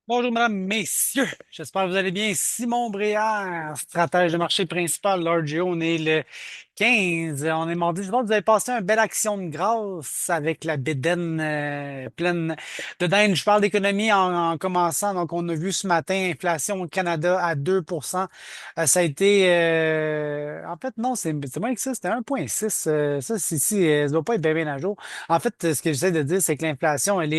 Bonjour, mesdames, messieurs. J'espère que vous allez bien. Simon Bréard, stratège de marché principal, l'RGO. On est le 15. On est mardi. Je pense que vous avez passé une belle action de grâce avec la bédaine pleine de dinde. Je parle d'économie en commençant. Donc, on a vu ce matin inflation au Canada à 2%. Ça a été... en fait, non, c'est moins que ça. C'était 1,6. Ça, ça doit pas être bien à jour. En fait, ce que j'essaie de dire, c'est que l'inflation, elle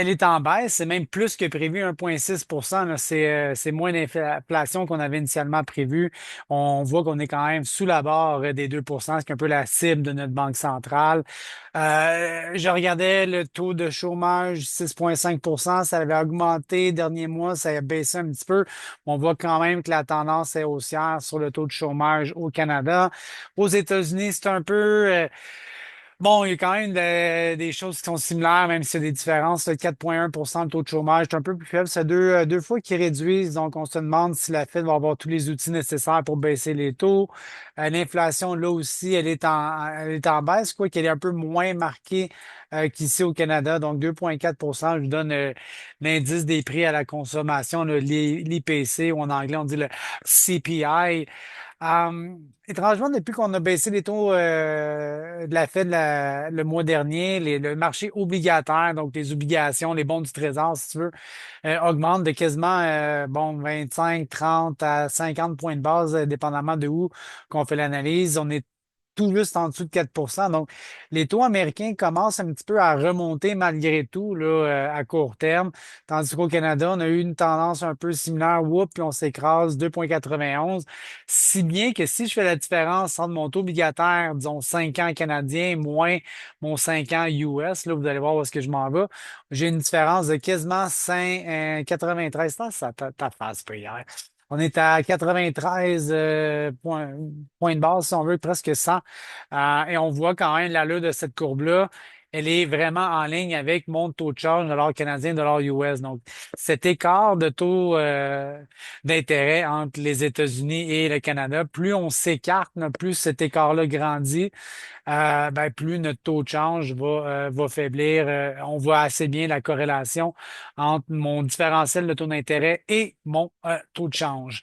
est en baisse, c'est même plus que prévu, 1,6 là. C'est moins d'inflation qu'on avait initialement prévu. On voit qu'on est quand même sous la barre des 2 ce qui est un peu la cible de notre banque centrale. Je regardais le taux de chômage, 6,5 ça avait augmenté dernier mois, ça a baissé un petit peu. On voit quand même que la tendance est haussière sur le taux de chômage au Canada. Aux États-Unis, c'est un peu... bon, il y a quand même des choses qui sont similaires, même s'il y a des différences. Le 4,1 de taux de chômage, c'est un peu plus faible. C'est deux fois qu'ils réduisent. Donc, on se demande si la Fed va avoir tous les outils nécessaires pour baisser les taux. L'inflation, là aussi, elle est en baisse, quoi qu'elle est un peu moins marquée qu'ici au Canada. Donc, 2,4. Je vous donne l'indice des prix à la consommation, l'IPC, ou en anglais, on dit le CPI. Étrangement, depuis qu'on a baissé les taux de la Fed le mois dernier, le marché obligataire, donc les obligations, les bons du Trésor, si tu veux, augmente de quasiment bon, 25, 30 à 50 points de base, dépendamment de où qu'on fait l'analyse. On est tout juste en dessous de 4. Donc, les taux américains commencent un petit peu à remonter malgré tout là, à court terme. Tandis qu'au Canada, on a eu une tendance un peu similaire. Whoop, puis on s'écrase 2,91. Si bien que si je fais la différence entre mon taux obligataire, disons 5 ans canadien, moins mon 5 ans US, là, vous allez voir où est-ce que je m'en vais, j'ai une différence de quasiment 93. Ta face, pas hier. On est à 93 points de base, si on veut, presque 100. Et on voit quand même l'allure de cette courbe-là. Elle est vraiment en ligne avec mon taux de change, dollar canadien, dollar US. Donc, cet écart de taux d'intérêt entre les États-Unis et le Canada, plus on s'écarte, plus cet écart-là grandit, ben, plus notre taux de change va faiblir. On voit assez bien la corrélation entre mon différentiel de taux d'intérêt et mon taux de change.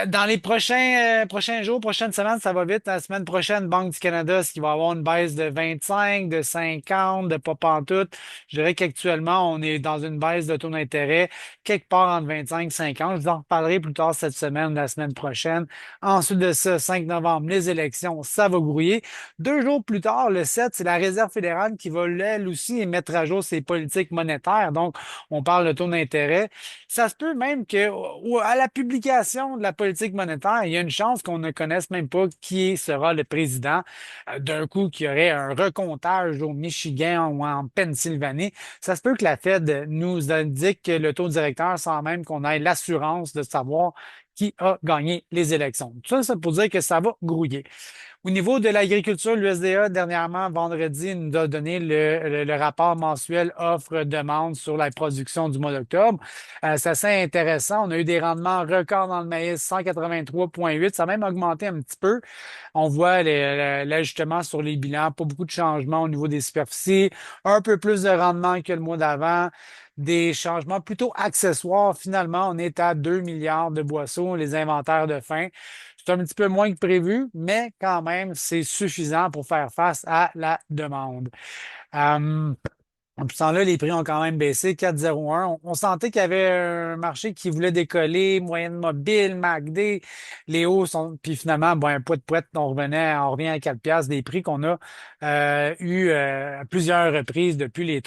Dans les prochains jours, prochaines semaines, ça va vite. La semaine prochaine, Banque du Canada, est-ce qu'il va y avoir une baisse de 25, de 50, de pas pantoute? Je dirais qu'actuellement, on est dans une baisse de taux d'intérêt quelque part entre 25 et 50. Je vous en reparlerai plus tard cette semaine, la semaine prochaine. Ensuite de ça, 5 novembre, les élections, ça va grouiller. 2 jours plus tard, le 7, c'est la Réserve fédérale qui va, elle aussi, mettre à jour ses politiques monétaires. Donc, on parle de taux d'intérêt. Ça se peut même que, à la publication de la politique monétaire, il y a une chance qu'on ne connaisse même pas qui sera le président. D'un coup, qu'il y aurait un recomptage au Michigan ou en Pennsylvanie. Ça se peut que la Fed nous indique le taux directeur sans même qu'on ait l'assurance de savoir qui a gagné les élections. Tout ça, c'est pour dire que ça va grouiller. Au niveau de l'agriculture, l'USDA, dernièrement, vendredi, nous a donné le rapport mensuel offre-demande sur la production du mois d'octobre. C'est assez intéressant. On a eu des rendements records dans le maïs, 183,8. Ça a même augmenté un petit peu. On voit l'ajustement sur les bilans, pas beaucoup de changements au niveau des superficies, un peu plus de rendement que le mois d'avant. Des changements plutôt accessoires. Finalement, on est à 2 milliards de boissons, les inventaires de faim. C'est un petit peu moins que prévu, mais quand même, c'est suffisant pour faire face à la demande. Euh, Depuis ce temps-là, les prix ont quand même baissé, 4,01. On sentait qu'il y avait un marché qui voulait décoller, moyenne mobile, MACD, les hauts sont, puis finalement, bon, un poète, on revient à 4 piastres, des prix qu'on a eu à plusieurs reprises depuis les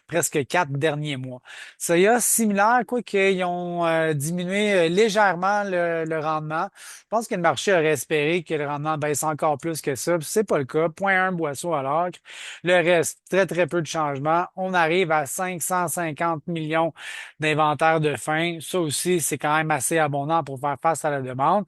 presque 4 derniers mois. Ça y a similaire, quoi qu'ils ont diminué légèrement le rendement. Je pense que le marché aurait espéré que le rendement baisse encore plus que ça, puis c'est pas le cas. 0,1 boisseau à l'acre. Le reste, très, très peu de changements. On arrive à 550 millions d'inventaires de faim. Ça aussi, c'est quand même assez abondant pour faire face à la demande.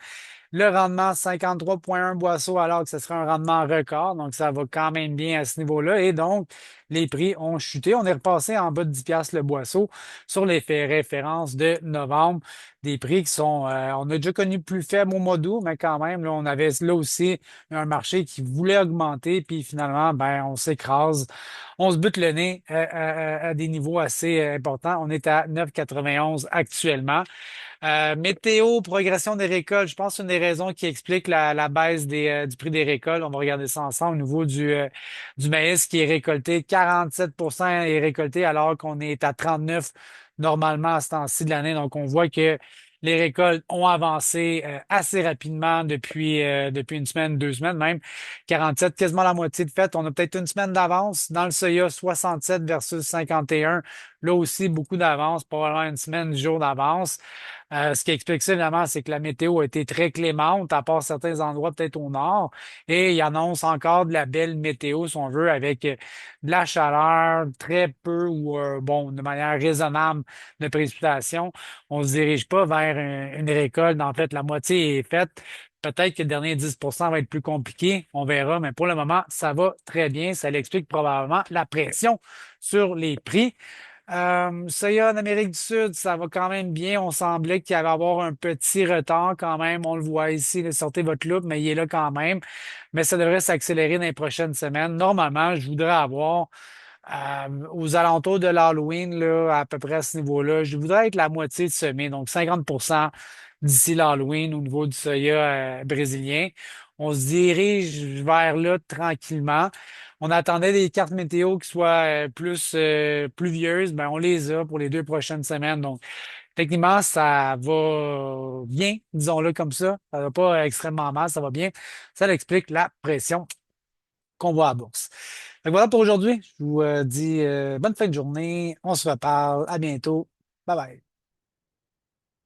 Le rendement 53,1 boisseaux alors que ce serait un rendement record. Donc, ça va quand même bien à ce niveau-là. Et donc, les prix ont chuté. On est repassé en bas de 10 piastres le boisseau sur les faits références de novembre. des prix qui sont, on a déjà connu plus faible au mois d'août, mais quand même, là, on avait là aussi un marché qui voulait augmenter, puis finalement, ben, on s'écrase, on se bute le nez à des niveaux assez importants. On est à 9,91 actuellement. Météo, progression des récoltes, je pense que c'est une des raisons qui explique la baisse du prix des récoltes. On va regarder ça ensemble au niveau du maïs qui est récolté. 47% est récolté alors qu'on est à 39 normalement à ce temps-ci de l'année. Donc, on voit que les récoltes ont avancé assez rapidement depuis une semaine, 2 semaines même. 47, quasiment la moitié de fait. On a peut-être une semaine d'avance. Dans le soya, 67 versus 51. Là aussi, beaucoup d'avance, probablement une semaine, 10 jours d'avance. Ce qui explique ça, évidemment, c'est que la météo a été très clémente, à part certains endroits, peut-être au nord, et il annonce encore de la belle météo, si on veut, avec de la chaleur, très peu ou, bon, de manière raisonnable de précipitations. On ne se dirige pas vers une récolte. En fait, la moitié est faite. Peut-être que le dernier 10% va être plus compliqué, on verra, mais pour le moment, ça va très bien. Ça l'explique probablement la pression sur les prix. Ça y est, en Amérique du Sud, ça va quand même bien. On semblait qu'il y avait avoir un petit retard quand même. On le voit ici, là, sortez votre loupe, mais il est là quand même. Mais ça devrait s'accélérer dans les prochaines semaines. Normalement, je voudrais avoir aux alentours de l'Halloween, là, à peu près à ce niveau-là, je voudrais être la moitié de semé, donc 50% d'ici l'Halloween au niveau du soya brésilien. On se dirige vers là tranquillement. On attendait des cartes météo qui soient plus pluvieuses, ben on les a pour les 2 prochaines semaines. Donc, techniquement, ça va bien, disons-le comme ça. Ça va pas extrêmement mal, ça va bien. Ça explique la pression qu'on voit à la bourse. Fait que voilà pour aujourd'hui. Je vous dis bonne fin de journée. On se reparle. À bientôt. Bye bye.